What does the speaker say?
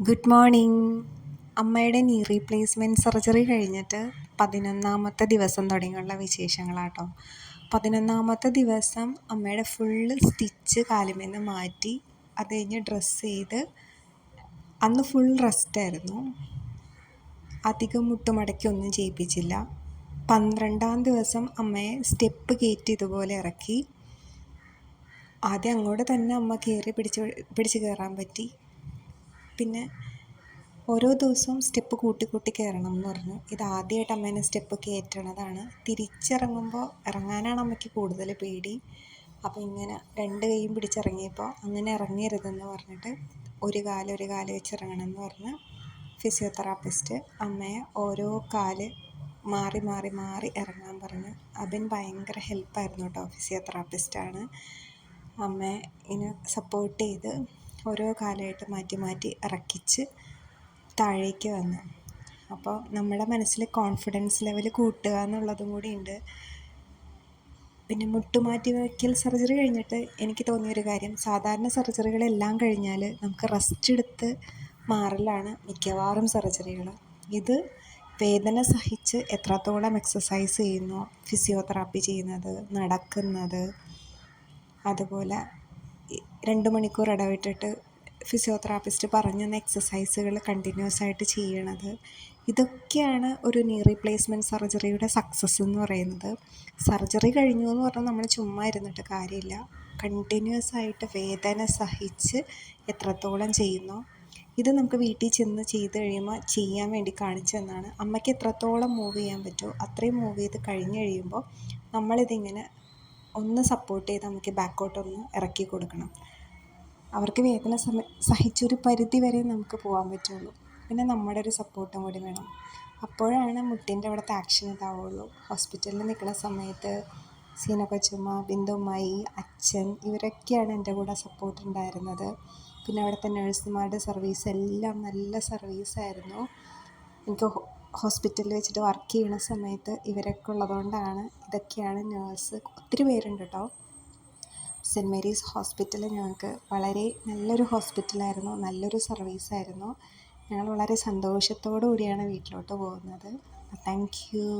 Good morning. അമ്മയുടെ നീ replacement surgery കഴിഞ്ഞിട്ട് 11ാമത്തെ ദിവസം തുടങ്ങിയുള്ള വിശേഷങ്ങളാട്ടോ. 11ാമത്തെ ദിവസം അമ്മയുടെ ഫുള്ള് സ്റ്റിച്ച് കാലുമേന്ന് മാറ്റി, അത് കഴിഞ്ഞ് ഡ്രസ്സ് ചെയ്ത് അന്ന് ഫുൾ റെസ്റ്റായിരുന്നു. അധികം മുട്ടുമടക്കി ഒന്നും ചെയ്യിപ്പിച്ചില്ല. 12ാം ദിവസം അമ്മയെ സ്റ്റെപ്പ് കയറ്റി ഇതുപോലെ ഇറക്കി. ആദ്യം അങ്ങോട്ട് തന്നെ അമ്മ പിടിച്ച് കയറാൻ പറ്റി. പിന്നെ ഓരോ ദിവസവും സ്റ്റെപ്പ് കൂട്ടി കയറണം എന്ന് പറഞ്ഞു. ഇത് ആദ്യമായിട്ട് അമ്മേനെ സ്റ്റെപ്പ് കയറ്റണതാണ്. തിരിച്ചിറങ്ങുമ്പോൾ ഇറങ്ങാനാണ് അമ്മയ്ക്ക് കൂടുതൽ പേടി. അപ്പോൾ ഇങ്ങനെ 2 കൈയും പിടിച്ചിറങ്ങിയപ്പോൾ അങ്ങനെ ഇറങ്ങരുതെന്ന് പറഞ്ഞിട്ട് ഒരു കാല് വെച്ച് ഇറങ്ങണം എന്ന് പറഞ്ഞ് ഫിസിയോതെറാപ്പിസ്റ്റ് അമ്മയെ ഓരോ കാല് മാറി ഇറങ്ങാൻ പറഞ്ഞു. അതിന് ഭയങ്കര ഹെൽപ്പായിരുന്നു കേട്ടോ. ഫിസിയോതെറാപ്പിസ്റ്റാണ് അമ്മയെ ഇങ്ങനെ സപ്പോർട്ട് ചെയ്ത് ഓരോ കാലമായിട്ട് മാറ്റി ഇറക്കിച്ച് താഴേക്ക് വന്നു. അപ്പോൾ നമ്മുടെ മനസ്സിൽ കോൺഫിഡൻസ് ലെവൽ കൂട്ടുക എന്നുള്ളതും കൂടി ഉണ്ട്. പിന്നെ മുട്ടുമാറ്റി വയ്ക്കൽ സർജറി കഴിഞ്ഞിട്ട് എനിക്ക് തോന്നിയൊരു കാര്യം, സാധാരണ സർജറികളെല്ലാം കഴിഞ്ഞാൽ നമുക്ക് റെസ്റ്റ് എടുത്ത് മാറലാണ് മിക്കവാറും സർജറികൾ. ഇത് വേദന സഹിച്ച് എത്രത്തോളം എക്സസൈസ് ചെയ്യുന്നു, ഫിസിയോതെറാപ്പി ചെയ്യുന്നത്, നടക്കുന്നത്, അതുപോലെ 2 മണിക്കൂർ ഇടവിട്ടിട്ട് ഫിസിയോതെറാപ്പിസ്റ്റ് പറഞ്ഞു തന്ന എക്സസൈസുകൾ കണ്ടിന്യൂസ് ആയിട്ട് ചെയ്യണത്, ഇതൊക്കെയാണ് ഒരു നീ റീപ്ലേസ്മെൻറ്റ് സർജറിയുടെ സക്സസ് എന്ന് പറയുന്നത്. സർജറി കഴിഞ്ഞു എന്ന് പറഞ്ഞാൽ നമ്മൾ ചുമ്മാ ഇരുന്നിട്ട് കാര്യമില്ല. കണ്ടിന്യൂസ് ആയിട്ട് വേദന സഹിച്ച് എത്രത്തോളം ചെയ്യുന്നോ, ഇത് നമുക്ക് വീട്ടിൽ ചെന്ന് ചെയ്ത് കഴിയുമ്പോൾ ചെയ്യാൻ വേണ്ടി കാണിച്ചു തന്നാണ്. അമ്മയ്ക്ക് എത്രത്തോളം മൂവ് ചെയ്യാൻ പറ്റുമോ അത്രയും മൂവ് ചെയ്ത് കഴിഞ്ഞ് കഴിയുമ്പോൾ നമ്മളിതിങ്ങനെ ഒന്ന് സപ്പോർട്ട് ചെയ്ത് നമുക്ക് ബാക്കോട്ടൊന്ന് ഇറക്കി കൊടുക്കണം. അവർക്ക് വേദന സഹിച്ചൊരു പരിധി വരെ നമുക്ക് പോകാൻ പറ്റുള്ളൂ. പിന്നെ നമ്മുടെ ഒരു സപ്പോർട്ടും കൂടി വേണം. അപ്പോഴാണ് മുട്ടിൻ്റെ അവിടുത്തെ ആക്ഷൻ ഇതാവുള്ളൂ. ഹോസ്പിറ്റലിൽ നിൽക്കുന്ന സമയത്ത് സീന കൊച്ചുമ്മ, ബിന്ദുമ്മായി, അച്ഛൻ ഇവരൊക്കെയാണ് എൻ്റെ കൂടെ സപ്പോർട്ട് ഉണ്ടായിരുന്നത്. പിന്നെ അവിടുത്തെ നഴ്സുമാരുടെ സർവീസ് എല്ലാം നല്ല സർവീസായിരുന്നു. എനിക്ക് ഹോസ്പിറ്റലിൽ വെച്ചിട്ട് വർക്ക് ചെയ്യുന്ന സമയത്ത് ഇവരൊക്കെ ഉള്ളതുകൊണ്ടാണ്. ഇതൊക്കെയാണ് നേഴ്സ്. ഒത്തിരി പേരുണ്ട് കേട്ടോ. സെൻറ്റ് മേരീസ് ഹോസ്പിറ്റൽ ഞങ്ങൾക്ക് വളരെ നല്ലൊരു ഹോസ്പിറ്റലായിരുന്നു, നല്ലൊരു സർവീസായിരുന്നു. ഞങ്ങൾ വളരെ സന്തോഷത്തോടു കൂടിയാണ് വീട്ടിലോട്ട് പോകുന്നത്. Thank you.